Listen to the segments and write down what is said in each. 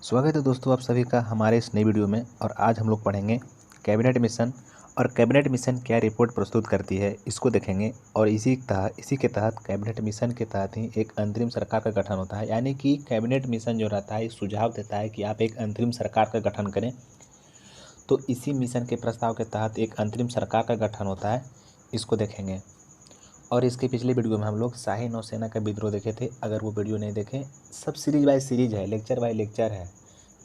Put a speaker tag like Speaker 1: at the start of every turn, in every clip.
Speaker 1: स्वागत है दोस्तों आप सभी का हमारे इस नई वीडियो में। और आज हम लोग पढ़ेंगे कैबिनेट मिशन और कैबिनेट मिशन क्या रिपोर्ट प्रस्तुत करती है इसको देखेंगे। और इसी के तहत कैबिनेट मिशन के तहत ही एक अंतरिम सरकार का गठन होता है। यानी कि कैबिनेट मिशन जो रहता है एक सुझाव देता है कि आप एक अंतरिम सरकार का गठन करें। तो इसी मिशन के प्रस्ताव के तहत एक अंतरिम सरकार का गठन होता है, इसको देखेंगे। और इसके पिछले वीडियो में हम लोग शाही नौसेना का विद्रोह देखे थे। अगर वो वीडियो नहीं देखें, सब सीरीज बाय सीरीज है, लेक्चर बाय लेक्चर है,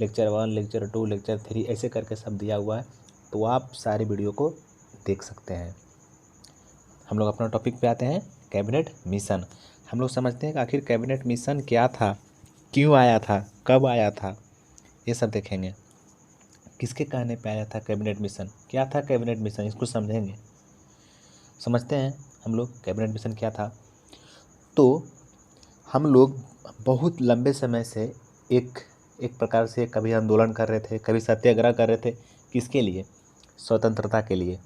Speaker 1: लेक्चर 1, लेक्चर 2, लेक्चर 3 ऐसे करके सब दिया हुआ है, तो आप सारे वीडियो को देख सकते हैं। हम लोग अपना टॉपिक पे आते हैं, कैबिनेट मिशन। हम लोग समझते हैं कि आखिर कैबिनेट मिशन क्या था, क्यों आया था, कब आया था, ये सब देखेंगे। किसके कहने पे आया था कैबिनेट मिशन, क्या था कैबिनेट मिशन, इसको समझेंगे। समझते हैं हम लोग कैबिनेट मिशन क्या था। तो हम लोग बहुत लंबे समय से एक एक प्रकार से कभी आंदोलन कर रहे थे, कभी सत्याग्रह कर रहे थे। किसके लिए? स्वतंत्रता के लिए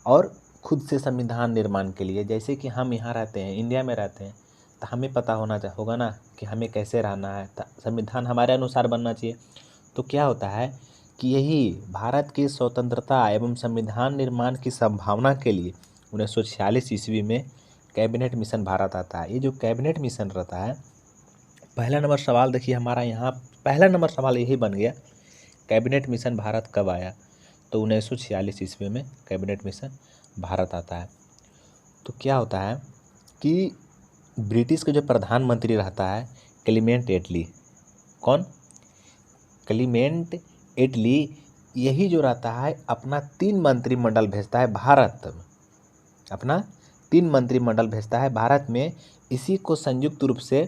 Speaker 1: और खुद से संविधान निर्माण के लिए। जैसे कि हम यहाँ रहते हैं, इंडिया में रहते हैं, तो हमें पता होगा ना कि हमें कैसे रहना है, संविधान हमारे अनुसार बनना चाहिए। तो क्या होता है कि यही भारत की स्वतंत्रता एवं संविधान निर्माण की संभावना के लिए 1946 ईस्वी में कैबिनेट मिशन भारत आता है। ये जो कैबिनेट मिशन रहता है, पहला नंबर सवाल देखिए हमारा यहाँ, पहला नंबर सवाल यही बन गया, कैबिनेट मिशन भारत कब आया? तो 1946 ईस्वी में कैबिनेट मिशन भारत आता है। तो क्या होता है कि ब्रिटिश के जो प्रधानमंत्री रहता है क्लीमेंट एटली, कौन? क्लीमेंट एटली, यही जो रहता है अपना 3 मंत्रिमंडल भेजता है भारत में, अपना 3 मंत्रिमंडल भेजता है भारत में। इसी को संयुक्त रूप से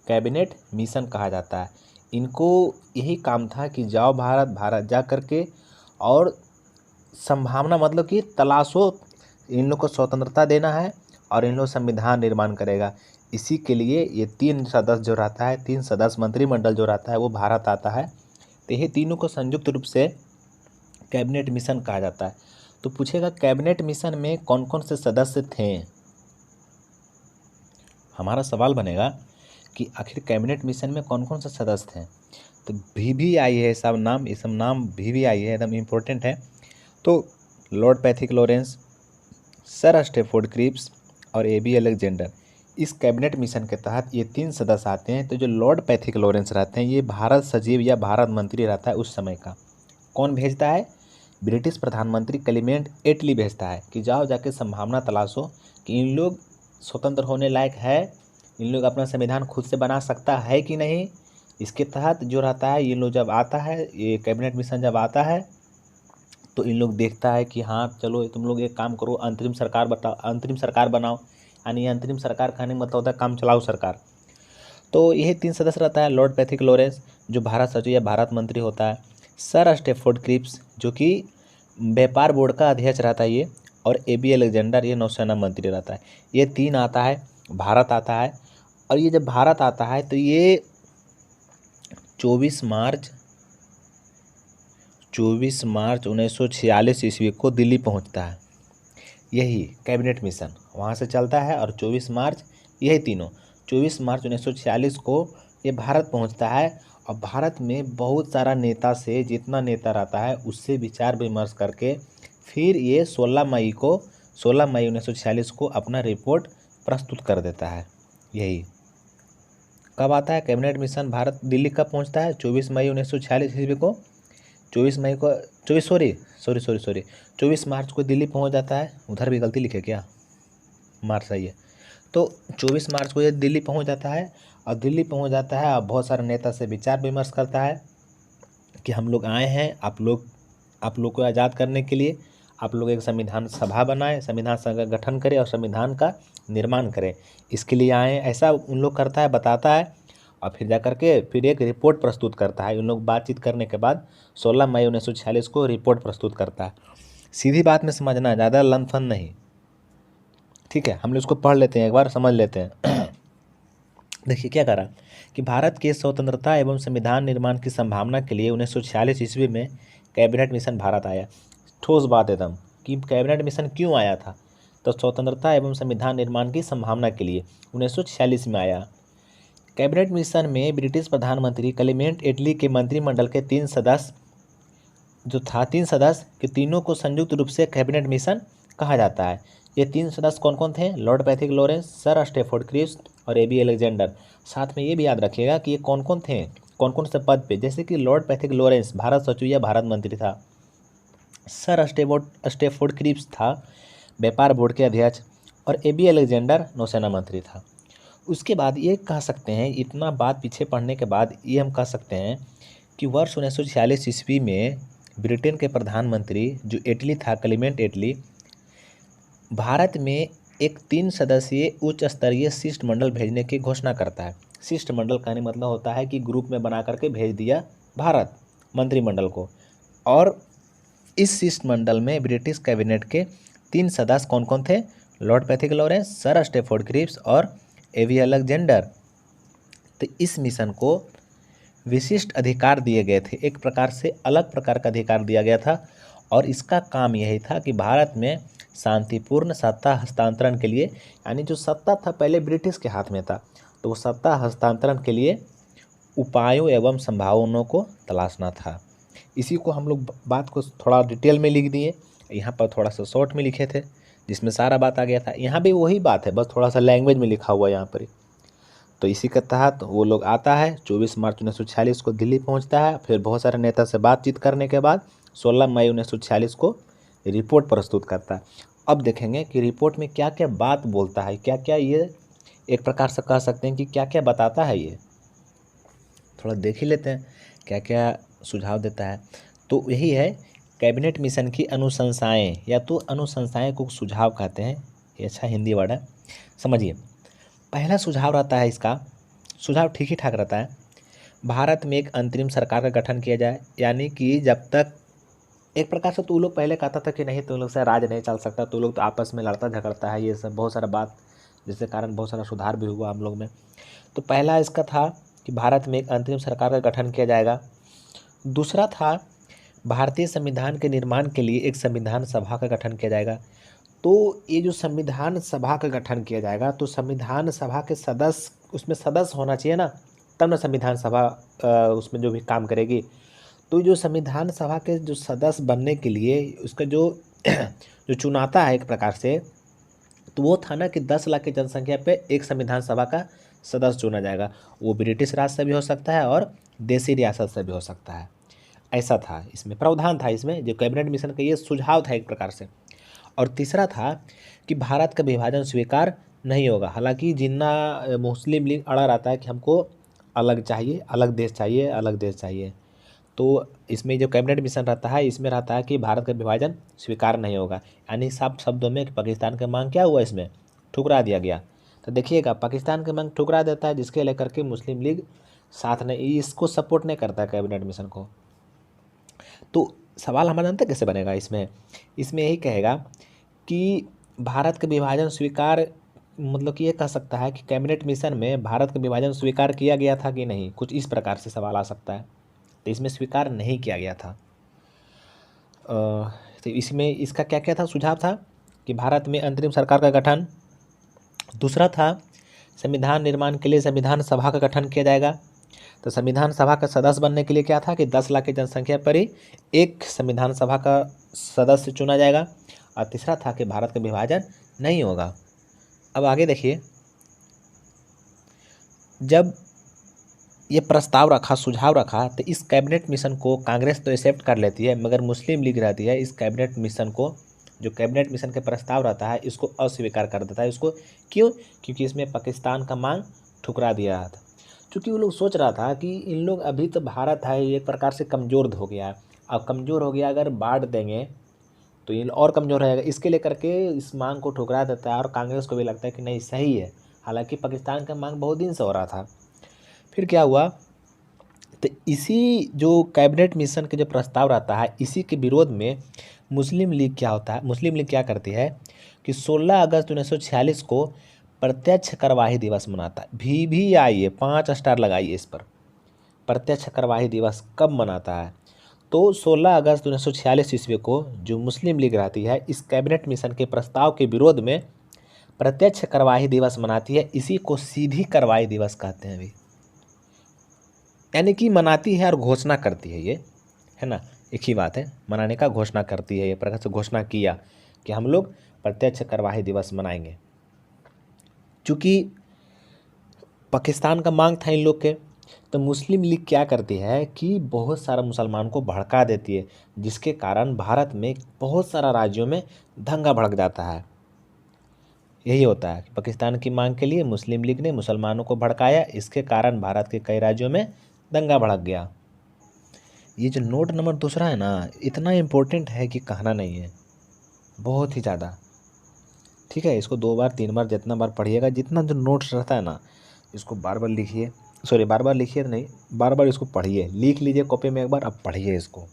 Speaker 1: कैबिनेट मिशन कहा जाता है। इनको यही काम था कि जाओ भारत जा करके और संभावना मतलब कि तलाशो, इन लोग को स्वतंत्रता देना है और इन लोग संविधान निर्माण करेगा। इसी के लिए ये 3 सदस्य जो रहता है, 3 सदस्य मंत्रिमंडल जो रहता है वो भारत आता है। तो ये तीनों को संयुक्त रूप से कैबिनेट मिशन कहा जाता है। तो पूछेगा कैबिनेट मिशन में कौन कौन से सदस्य थे। हमारा सवाल बनेगा कि आखिर कैबिनेट मिशन में कौन कौन से सदस्य थे। तो VVI है सब नाम, ये सब नाम VVI है, एकदम इम्पोर्टेंट है। तो Lord Pethick Lawrence, Sir Stafford Cripps और AB अलेक्जेंडर, इस कैबिनेट मिशन के तहत ये 3 सदस्य आते हैं। तो जो लॉर्ड पैथिक लॉरेंस रहते हैं, ये भारत सचिव या भारत मंत्री रहता है उस समय का। कौन भेजता है? ब्रिटिश प्रधानमंत्री क्लीमेंट एटली भेजता है कि जाओ जाके संभावना तलाशो कि इन लोग स्वतंत्र होने लायक है, इन लोग अपना संविधान खुद से बना सकता है कि नहीं। इसके तहत जो रहता है, ये लोग जब आता है, ये कैबिनेट मिशन जब आता है, तो इन लोग देखता है कि हाँ चलो तुम लोग एक काम करो, अंतरिम सरकार बनाओ। यानी अंतरिम सरकार कहने का मतलब होता है काम चलाओ सरकार। तो यही 3 सदस्य रहता है, लॉर्ड पैथिक लॉरेंस जो भारत सचिव या भारत मंत्री होता है, सर स्टेफोर्ड क्रिप्स जो कि व्यापार बोर्ड का अध्यक्ष रहता है ये, और AB अलेक्जेंडर ये नौसेना मंत्री रहता है। ये 3 आता है, भारत आता है। और ये जब भारत आता है तो ये 24 मार्च 1946 ईस्वी को दिल्ली पहुंचता है। यही कैबिनेट मिशन वहाँ से चलता है और 24 मार्च, यही तीनों 24 मार्च 1946 को ये भारत पहुंचता है। और भारत में बहुत सारा नेता से, जितना नेता रहता है उससे विचार विमर्श करके फिर ये 16 मई 1946 को अपना रिपोर्ट प्रस्तुत कर देता है। यही कब आता है कैबिनेट मिशन भारत दिल्ली कब पहुंचता है? 24 मई 1946 ईस्वी को। 24 मई को 24 सॉरी 24 मार्च को दिल्ली पहुंच जाता है। उधर भी गलती लिखे क्या, मार्च सही है। तो 24 मार्च को ये दिल्ली पहुंच जाता है। और दिल्ली पहुंच जाता है और बहुत सारे नेता से विचार विमर्श करता है कि हम लोग आए हैं आप लोग को आज़ाद करने के लिए। आप लोग एक संविधान सभा बनाएं, संविधान सभा का गठन करें और संविधान का निर्माण करें, इसके लिए आए हैं। ऐसा उन लोग करता है, बताता है। और फिर जा करके फिर एक रिपोर्ट प्रस्तुत करता है। उन लोग बातचीत करने के बाद 16 मई 1946 को रिपोर्ट प्रस्तुत करता है। सीधी बात में समझना, ज़्यादा लंथन नहीं, ठीक है। हम लोग इसको पढ़ लेते हैं, एक बार समझ लेते हैं। देखिए क्या करा कि भारत के स्वतंत्रता एवं संविधान निर्माण की संभावना के लिए 1946 ईस्वी में कैबिनेट मिशन भारत आया। ठोस बात एकदम कि कैबिनेट मिशन क्यों आया था। तो स्वतंत्रता एवं संविधान निर्माण की संभावना के लिए 1946 में आया। कैबिनेट मिशन में ब्रिटिश प्रधानमंत्री क्लेमेंट एटली के मंत्रिमंडल के 3 सदस्य जो था 3 सदस्य के तीनों को संयुक्त रूप से कैबिनेट मिशन कहा जाता है। ये 3 सदस्य कौन कौन थे? Lord Pethick Lawrence, Sir Stafford Cripps और एबी अलेक्जेंडर। साथ में ये भी याद रखिएगा कि ये कौन कौन थे, कौन कौन से पद पे, जैसे कि लॉर्ड पैथिक लॉरेंस भारत सचिव या भारत मंत्री था। सर स्टेफोर्ड क्रिप्स था व्यापार बोर्ड के अध्यक्ष और एबी अलेक्जेंडर नौसेना मंत्री था। उसके बाद ये कह सकते हैं, इतना बात पीछे पढ़ने के बाद ये हम कह सकते हैं कि वर्ष 1946 ईस्वी में ब्रिटेन के प्रधानमंत्री जो एटली था, क्लेमेंट एटली, भारत में एक 3 सदस्यीय उच्च स्तरीय शिष्टमंडल भेजने की घोषणा करता है। शिष्टमंडल कहने मतलब होता है कि ग्रुप में बना करके भेज दिया भारत मंत्रिमंडल को। और इस शिष्टमंडल में ब्रिटिश कैबिनेट के 3 सदस्य कौन कौन थे? Lord Pethick Lawrence, Sir Stafford Cripps और एबी अलेक्जेंडर। तो इस मिशन को विशिष्ट अधिकार दिए गए थे, एक प्रकार से अलग प्रकार का अधिकार दिया गया था और इसका काम यही था कि भारत में शांतिपूर्ण सत्ता हस्तांतरण के लिए, यानी जो सत्ता था पहले ब्रिटिश के हाथ में था, तो वो सत्ता हस्तांतरण के लिए उपायों एवं संभावनाओं को तलाशना था। इसी को हम लोग बात को थोड़ा डिटेल में लिख दिए, यहाँ पर थोड़ा सा शॉर्ट में लिखे थे जिसमें सारा बात आ गया था। यहाँ भी वही बात है, बस थोड़ा सा लैंग्वेज में लिखा हुआ है यहाँ पर। तो इसी के तहत वो लोग आता है 24 मार्च 1946 को दिल्ली पहुँचता है। फिर बहुत सारे नेता से बातचीत करने के बाद 16 मई 1946 को रिपोर्ट प्रस्तुत करता है। अब देखेंगे कि रिपोर्ट में क्या क्या बात बोलता है, क्या क्या ये एक प्रकार से कह सकते हैं कि क्या क्या बताता है। ये थोड़ा देख ही लेते हैं क्या क्या सुझाव देता है। तो यही है कैबिनेट मिशन की अनुशंसाएं, या तो अनुशंसाएं को सुझाव कहते हैं, ये अच्छा हिंदी वर्ड है, समझिए। पहला सुझाव रहता है, इसका सुझाव ठीक ही ठाक रहता है, भारत में एक अंतरिम सरकार का गठन किया जाए। यानी कि जब तक एक प्रकार से तो लोग पहले कहता था कि नहीं तो लोग से राज नहीं चल सकता, तो लोग तो आपस में लड़ता झगड़ता है, ये सब बहुत सारा बात, जिसके कारण बहुत सारा सुधार भी हुआ हम लोग में। तो पहला इसका था कि भारत में एक अंतरिम सरकार का गठन किया जाएगा। दूसरा था भारतीय संविधान के निर्माण के लिए एक संविधान सभा का गठन किया जाएगा। तो ये जो संविधान सभा का गठन किया जाएगा, तो संविधान सभा के सदस्य, उसमें सदस्य होना चाहिए ना, तब ना संविधान सभा उसमें जो भी काम करेगी। तो जो संविधान सभा के जो सदस्य बनने के लिए उसका जो जो चुनाता है एक प्रकार से, तो वो था ना कि 10 लाख की जनसंख्या पे एक संविधान सभा का सदस्य चुना जाएगा। वो ब्रिटिश राज से भी हो सकता है और देसी रियासत से भी हो सकता है। ऐसा था, इसमें प्रावधान था, इसमें जो कैबिनेट मिशन का ये सुझाव था एक प्रकार से। और तीसरा था कि भारत का विभाजन स्वीकार नहीं होगा। हालांकि जिन्ना मुस्लिम लीग अड़ा रहता है कि हमको अलग चाहिए, अलग देश चाहिए, अलग देश चाहिए। तो इसमें जो कैबिनेट मिशन रहता है, इसमें रहता है कि भारत का विभाजन स्वीकार नहीं होगा। यानी साफ शब्दों में कि पाकिस्तान का मांग क्या हुआ, इसमें ठुकरा दिया गया। तो देखिएगा, पाकिस्तान का मांग ठुकरा देता है, जिसके लेकर के मुस्लिम लीग साथ नहीं, इसको सपोर्ट नहीं करता है कैबिनेट मिशन को। तो सवाल हमारा अंतर कैसे बनेगा इसमें यही कहेगा कि भारत का विभाजन स्वीकार, मतलब कि ये कह सकता है कि कैबिनेट मिशन में भारत का विभाजन स्वीकार किया गया था कि नहीं, कुछ इस प्रकार से सवाल आ सकता है। तो इसमें स्वीकार नहीं किया गया था। तो इसमें इसका क्या क्या था, सुझाव था कि भारत में अंतरिम सरकार का गठन। दूसरा था संविधान निर्माण के लिए संविधान सभा का गठन किया जाएगा। तो संविधान सभा का सदस्य बनने के लिए क्या था कि 10 लाख की जनसंख्या पर ही एक संविधान सभा का सदस्य चुना जाएगा। और तीसरा था कि भारत का विभाजन नहीं होगा। अब आगे देखिए, जब ये प्रस्ताव रखा, सुझाव रखा, तो इस कैबिनेट मिशन को कांग्रेस तो एक्सेप्ट कर लेती है, मगर मुस्लिम लीग रहती है इस कैबिनेट मिशन को, जो कैबिनेट मिशन के प्रस्ताव रहता है, इसको अस्वीकार कर देता है। इसको क्यों? क्योंकि इसमें पाकिस्तान का मांग ठुकरा दिया था। क्योंकि वो लोग सोच रहा था कि इन लोग अभी तो भारत है एक प्रकार से कमज़ोर हो गया है, अब कमज़ोर हो गया, अगर बांट देंगे तो ये और कमज़ोर रहेगा, इसके लेकर के इस मांग को ठुकरा देता है। और कांग्रेस को भी लगता है कि नहीं सही है, हालांकि पाकिस्तान का मांग बहुत दिन से हो रहा था। फिर क्या हुआ, तो इसी जो कैबिनेट मिशन के जो प्रस्ताव रहता है, इसी के विरोध में मुस्लिम लीग क्या होता है, मुस्लिम लीग क्या करती है कि 16 अगस्त 1946 को प्रत्यक्ष कार्यवाही दिवस मनाता है। VVI 5 स्टार लगाइए इस पर। प्रत्यक्ष कार्यवाही दिवस कब मनाता है? तो 16 अगस्त 1946 ईस्वी को जो मुस्लिम लीग रहती है, इस कैबिनेट मिशन के प्रस्ताव के विरोध में प्रत्यक्ष कार्यवाही दिवस मनाती है। इसी को सीधी कार्रवाई दिवस कहते हैं। अभी यानी कि मनाती है और घोषणा करती है, ये है ना, एक ही बात है, मनाने का घोषणा करती है। ये प्रकार से घोषणा किया कि हम लोग प्रत्यक्ष कार्यवाही दिवस मनाएंगे। चूँकि पाकिस्तान का मांग था इन लोग के, तो मुस्लिम लीग क्या करती है कि बहुत सारा मुसलमान को भड़का देती है, जिसके कारण भारत में बहुत सारा राज्यों में दंगा भड़क जाता है। यही होता है कि पाकिस्तान की मांग के लिए मुस्लिम लीग ने मुसलमानों को भड़काया, इसके कारण भारत के कई राज्यों में दंगा भड़क गया। ये जो नोट नंबर दूसरा है ना, इतना इम्पोर्टेंट है कि कहना नहीं है, बहुत ही ज़्यादा। ठीक है, इसको 2 बार 3 बार जितना बार पढ़िएगा, जितना जो नोट्स रहता है ना, इसको बार बार लिखिए, सॉरी बार बार लिखिए नहीं, बार बार इसको पढ़िए, लिख लीजिए कॉपी में एक बार, अब पढ़िए इसको।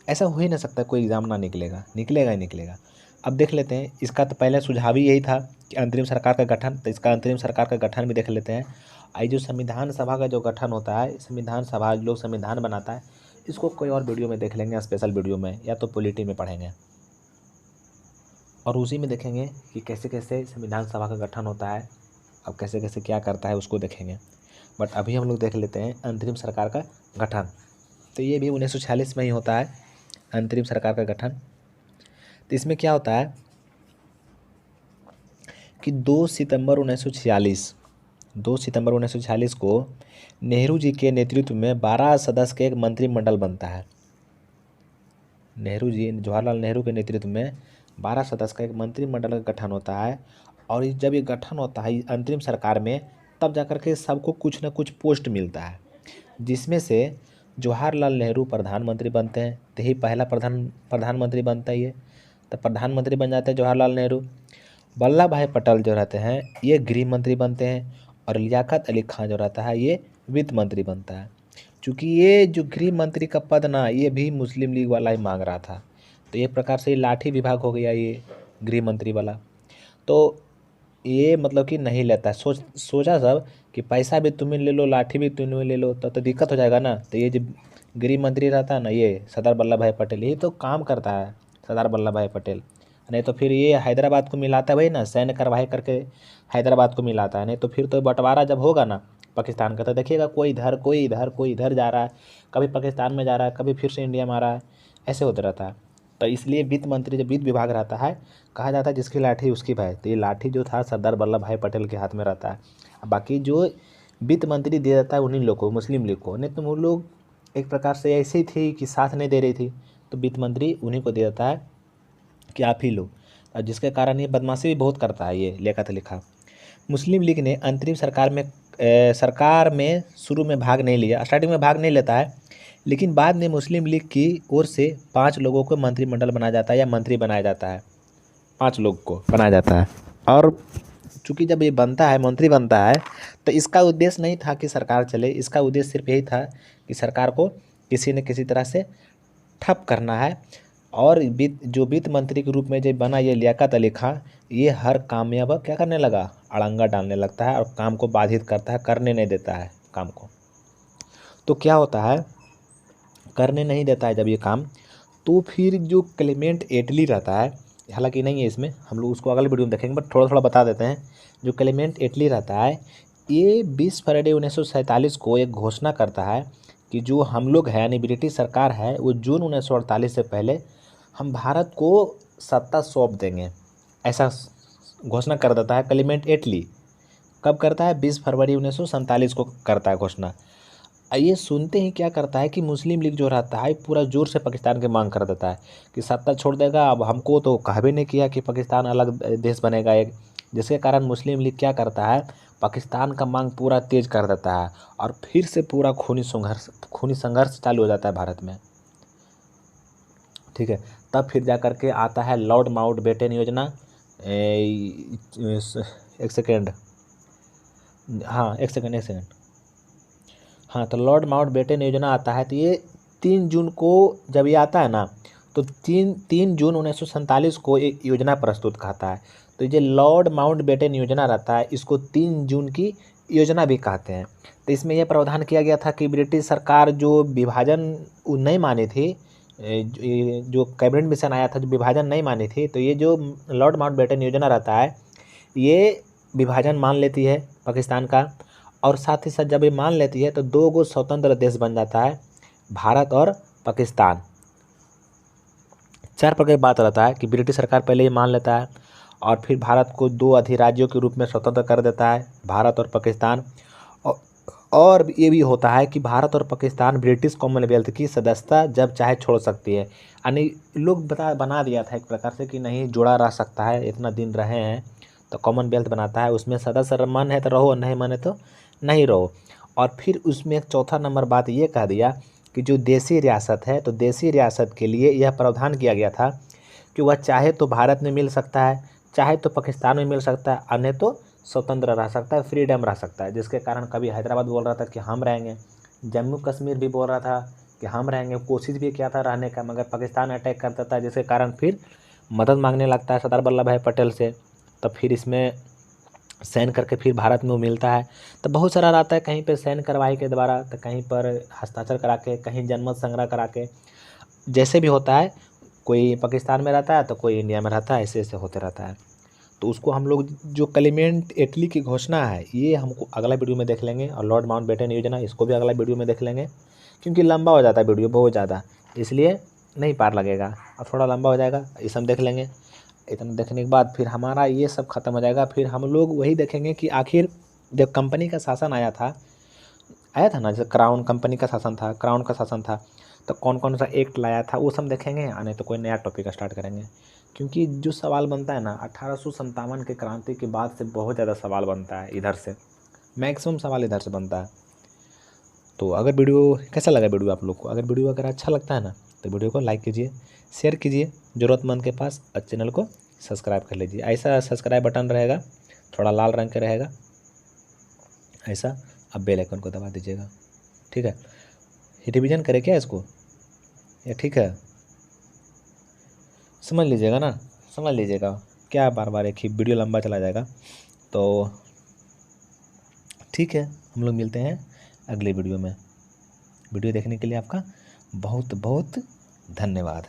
Speaker 1: ऐसा हो ही नहीं सकता कोई एग्ज़ाम ना निकलेगा, निकलेगा ही निकलेगा। अब देख लेते हैं, इसका तो पहले सुझाव ही यही था कि अंतरिम सरकार का गठन, तो इसका अंतरिम सरकार का गठन भी देख लेते हैं। आई जो संविधान सभा का जो गठन होता है, संविधान सभा लोग संविधान बनाता है, इसको कोई और वीडियो में देख लेंगे, स्पेशल वीडियो में, या तो पॉलिटी में पढ़ेंगे, और उसी में देखेंगे कि कैसे कैसे संविधान सभा का गठन होता है, अब कैसे कैसे क्या करता है उसको देखेंगे। बट अभी हम लोग देख लेते हैं अंतरिम सरकार का गठन। तो ये भी 1946 में ही होता है अंतरिम सरकार का गठन। तो इसमें क्या होता है कि 2 सितंबर 1946 को नेहरू जी के नेतृत्व में 12 सदस्य के एक मंत्रिमंडल बनता है। नेहरू जी, जवाहरलाल नेहरू के नेतृत्व में 12 सदस्य का एक मंत्रिमंडल का गठन होता है। और जब ये गठन होता है अंतरिम सरकार में, तब जाकर के सबको कुछ ना कुछ पोस्ट मिलता है, जिसमें से जवाहरलाल नेहरू प्रधानमंत्री बनते हैं। तो यही पहला प्रधानमंत्री बनता है ये, तो प्रधानमंत्री बन जाते हैं जवाहरलाल नेहरू। वल्लभ भाई पटेल जो रहते हैं ये गृह मंत्री बनते हैं, और लियाकत अली खान जो रहता है ये वित्त मंत्री बनता है। चूँकि ये जो गृह मंत्री का पद ना, ये भी मुस्लिम लीग वाला ही मांग रहा था, तो ये प्रकार से ये लाठी विभाग हो गया ये गृह मंत्री वाला। तो ये मतलब कि नहीं लेता है, सोचा सब कि पैसा भी तुम्हें ले लो, लाठी भी तुम्हें ले लो, तो दिक्कत हो जाएगा ना। तो ये जो गृह मंत्री रहता है ना, ये सरदार वल्लभ भाई पटेल, ये तो काम करता है सरदार वल्लभ भाई पटेल। नहीं तो फिर ये हैदराबाद को मिलाता है, वही ना, सैन्य कार्यवाही करके हैदराबाद को मिलाता है। नहीं तो फिर तो बंटवारा जब होगा ना पाकिस्तान का, तो देखिएगा कोई इधर कोई इधर कोई इधर जा रहा है, कभी पाकिस्तान में जा रहा है, कभी फिर से इंडिया में आ रहा है, ऐसे होता रहता है। तो इसलिए वित्त मंत्री जब वित्त विभाग रहता है, कहा जाता है जिसकी लाठी उसकी भाई। तो ये लाठी जो था सरदार वल्लभ भाई पटेल के हाथ में रहता है। बाकी जो वित्त मंत्री दे देता है उन्हीं लोग को, मुस्लिम लीग को। नहीं तो वो लोग एक प्रकार से ऐसे ही थी कि साथ नहीं दे रही थी, तो वित्त मंत्री उन्हीं को दे देता है कि आप ही लो, और जिसके कारण ये बदमाशी भी बहुत करता है ये लियाकत अली खान। मुस्लिम लीग ने अंतरिम सरकार में शुरू में भाग नहीं लिया, स्टार्टिंग में भाग नहीं लेता है, लेकिन बाद में मुस्लिम लीग की ओर से 5 लोगों को मंत्रिमंडल बनाया जाता है, या मंत्री बनाया जाता है, 5 लोग को बनाया जाता है। और चूँकि जब ये बनता है, मंत्री बनता है, तो इसका उद्देश्य नहीं था कि सरकार चले, इसका उद्देश्य सिर्फ यही था कि सरकार को किसी न किसी तरह से ठप करना है। और वित्त मंत्री के रूप में जब बना ये लियाकत अली खान, ये हर काम में अब क्या करने लगा, अड़ंगा डालने लगता है, और काम को बाधित करता है, करने नहीं देता है काम को। तो क्या होता है, करने नहीं देता है जब ये काम, तो फिर जो क्लेमेंट एटली रहता है, हालांकि नहीं है इसमें, हम लोग उसको अगले वीडियो में देखेंगे, बट थोड़ा थोड़ा बता देते हैं। जो क्लेमेंट एटली रहता है, ये 20 फरवरी 1947 को एक घोषणा करता है कि जो हम लोग हैं, यानी ब्रिटिश सरकार है, वो जून 1948 से पहले हम भारत को सत्ता सौंप देंगे, ऐसा घोषणा कर देता है क्लेमेंट एटली। कब करता है, 20 फरवरी 1947 को करता है घोषणा। ये सुनते ही क्या करता है कि मुस्लिम लीग जो रहता है पूरा जोर से पाकिस्तान की मांग कर देता है कि सत्ता छोड़ देगा। अब हमको तो कहा भी नहीं किया कि पाकिस्तान अलग देश बनेगा एक, जिसके कारण मुस्लिम लीग क्या करता है, पाकिस्तान का मांग पूरा तेज कर देता है, और फिर से पूरा खूनी संघर्ष चालू हो जाता है भारत में। ठीक है, तब फिर जा कर के आता है लॉर्ड माउंटबेटन योजना। एक सेकेंड, हाँ एक सेकेंड, हाँ, तो लॉर्ड माउंटबेटन योजना आता है। तो ये 3 जून को जब ये आता है ना, तो 3 जून 1947 को एक योजना प्रस्तुत कहता है। तो ये लॉर्ड माउंटबेटन योजना रहता है, इसको 3 जून की योजना भी कहते हैं। तो इसमें यह प्रावधान किया गया था कि ब्रिटिश सरकार जो विभाजन नहीं मानी थी, जो कैबिनेट मिशन आया था, जो विभाजन नहीं मानी थी, तो ये जो लॉर्ड माउंटबेटन योजना रहता है, ये विभाजन मान लेती है पाकिस्तान का, और साथ ही साथ जब ये मान लेती है तो 2 स्वतंत्र देश बन जाता है, भारत और पाकिस्तान। 4 प्रकार की बात रहता है कि ब्रिटिश सरकार पहले ही मान लेता है और फिर भारत को 2 अधिराज्यों के रूप में स्वतंत्र कर देता है, भारत और पाकिस्तान। औ और ये भी होता है कि भारत और पाकिस्तान ब्रिटिश कॉमनवेल्थ की सदस्यता जब चाहे छोड़ सकती है। यानी लोग बना दिया था एक प्रकार से कि नहीं जुड़ा रह सकता है, इतना दिन रहे हैं तो कॉमनवेल्थ बनाता है, उसमें सदस्य मन है तो रहो, नहीं मन है तो नहीं रहो। और फिर उसमें एक चौथा नंबर बात ये कह दिया कि जो देसी रियासत है, तो देसी रियासत के लिए यह प्रावधान किया गया था कि वह चाहे तो भारत में मिल सकता है, चाहे तो पाकिस्तान में मिल सकता है, अन्य तो स्वतंत्र रह सकता है, फ्रीडम रह सकता है। जिसके कारण कभी हैदराबाद बोल रहा था कि हम रहेंगे, जम्मू कश्मीर भी बोल रहा था कि हम रहेंगे, कोशिश भी किया था रहने का, मगर पाकिस्तान अटैक करता था, जिसके कारण फिर मदद मांगने लगता है सरदार वल्लभ भाई पटेल से। तो फिर इसमें साइन करके फिर भारत में वो मिलता है। तो बहुत सारा रहता है, कहीं पे सैन्य कार्रवाई के द्वारा, तो कहीं पर हस्ताक्षर करा के, कहीं जनमत संग्रह करा के, जैसे भी होता है। कोई पाकिस्तान में रहता है तो कोई इंडिया में रहता है, ऐसे ऐसे होते रहता है। तो उसको हम लोग जो क्लेमेंट एटली की घोषणा है, ये हमको अगला वीडियो में देख लेंगे। और लॉर्ड माउंटबेटन योजना, इसको भी अगला वीडियो में देख लेंगे, क्योंकि लंबा हो जाता है वीडियो बहुत ज़्यादा, इसलिए नहीं पार लगेगा और थोड़ा लंबा हो जाएगा। ये सब देख लेंगे। इतना देखने के बाद फिर हमारा ये सब खत्म हो जाएगा। फिर हम लोग वही देखेंगे कि आखिर जब कंपनी का शासन आया था ना, जैसे क्राउन कंपनी का शासन था, क्राउन का शासन था, तो कौन कौन सा एक्ट लाया था वो सब देखेंगे। नहीं तो कोई नया टॉपिक स्टार्ट करेंगे, क्योंकि जो सवाल बनता है ना 1857 के क्रांति के बाद से बहुत ज़्यादा सवाल बनता है, इधर से मैक्सिमम सवाल इधर से बनता है। तो अगर वीडियो कैसा लगा, वीडियो आप लोग को अगर अच्छा लगता है ना, तो वीडियो को लाइक कीजिए, शेयर कीजिए ज़रूरतमंद के पास, और चैनल को सब्सक्राइब कर लीजिए। ऐसा सब्सक्राइब बटन रहेगा, थोड़ा लाल रंग का रहेगा ऐसा, अब बेल आइकन को दबा दीजिएगा। ठीक है, रिवीजन करें क्या इसको, या ठीक है, समझ लीजिएगा ना, समझ लीजिएगा। क्या बार बार एक ही वीडियो लंबा चला जाएगा। तो ठीक है, हम लोग मिलते हैं अगले वीडियो में। वीडियो देखने के लिए आपका बहुत बहुत धन्यवाद।